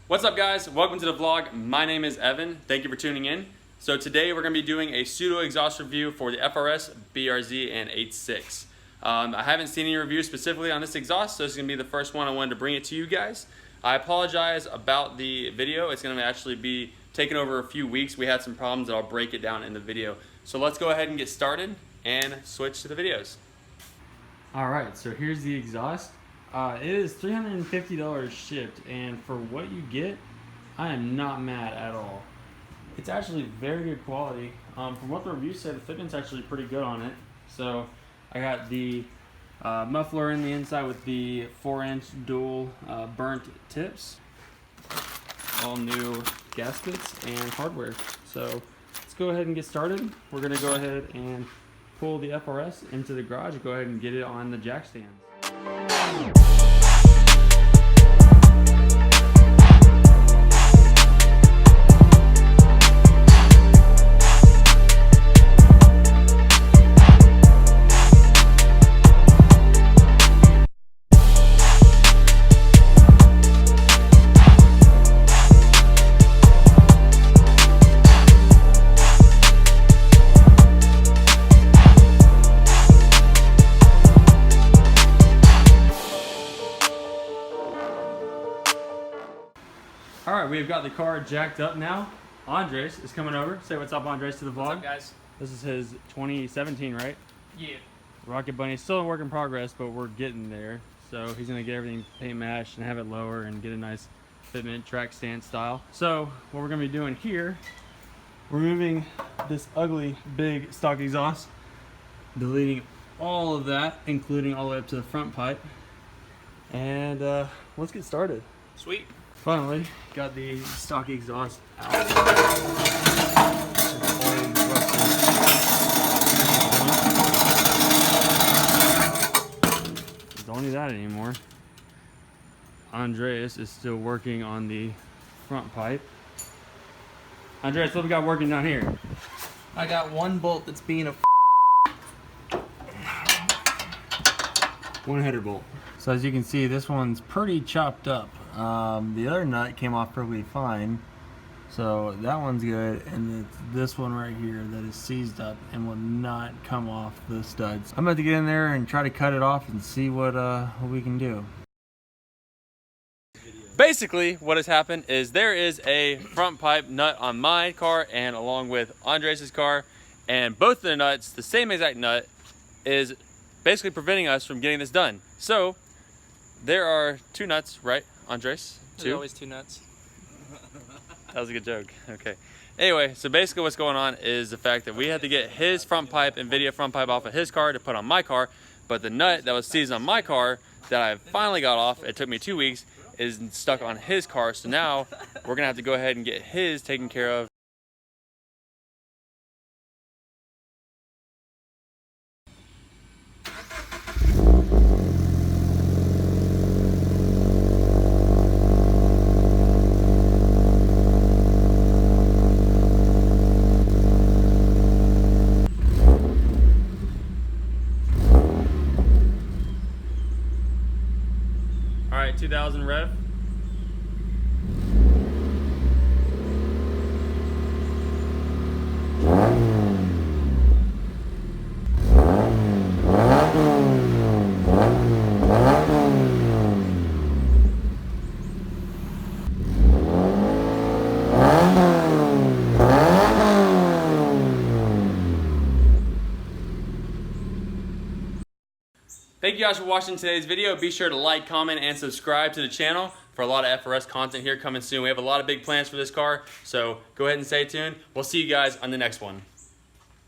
What's up guys, welcome to the vlog. My name is Evan, thank you for tuning in. So today we're going to be doing a Tsudo exhaust review for the FRS, BRZ, and 8.6. I haven't seen any reviews specifically on this exhaust, so this is going to be the first one I wanted to bring it to you guys. I apologize about the video, it's going to actually be taking over a few weeks. We had some problems that I'll break it down in the video. So let's go ahead and get started and switch to the videos. Alright, so here's the exhaust. It is $350 shipped, and for what you get, I am not mad at all. It's actually very good quality. From what the review said, the fitment's actually pretty good on it. So I got the muffler in the inside with the 4-inch dual burnt tips, all new gaskets and hardware. So let's go ahead and get started. We're going to go ahead and pull the FRS into the garage and go ahead and get it on the jack stands. Alright, we've got the car jacked up now. Andres is coming over. Say what's up, Andres, to the vlog. What's up, guys? This is his 2017, right? Yeah. Rocket Bunny. Still a work in progress, but we're getting there. So he's going to get everything paint mashed and have it lower and get a nice fitment track stand style. So what we're going to be doing here, removing this ugly big stock exhaust, deleting all of that, including all the way up to the front pipe. And let's get started. Sweet. Finally, got the stock exhaust out. Don't need that anymore. Andreas is still working on the front pipe. Andreas, what we got working down here? I got one bolt that's being a one header bolt. So as you can see, this one's pretty chopped up. The other nut came off perfectly fine, so that one's good, and it's this one right here that is seized up and will not come off the studs. I'm about to get in there and try to cut it off and see what we can do. Basically, what has happened is there is a front pipe nut on my car and along with Andres' car, and both of the nuts, the same exact nut, is basically preventing us from getting this done. So there are two nuts, right, Andres? There's always two nuts. That was a good joke. Okay. Anyway, so basically what's going on is the fact that we had to get his front pipe, NVIDIA front pipe, off of his car to put on my car, but the nut that was seized on my car that I finally got off, it took me 2 weeks, is stuck on his car. So now we're gonna have to go ahead and get his taken care of. All right, 2000 rev. Thank you guys for watching today's video. Be sure to like, comment, and subscribe to the channel for a lot of FRS content here coming soon. We have a lot of big plans for this car, so go ahead and stay tuned. We'll see you guys on the next one.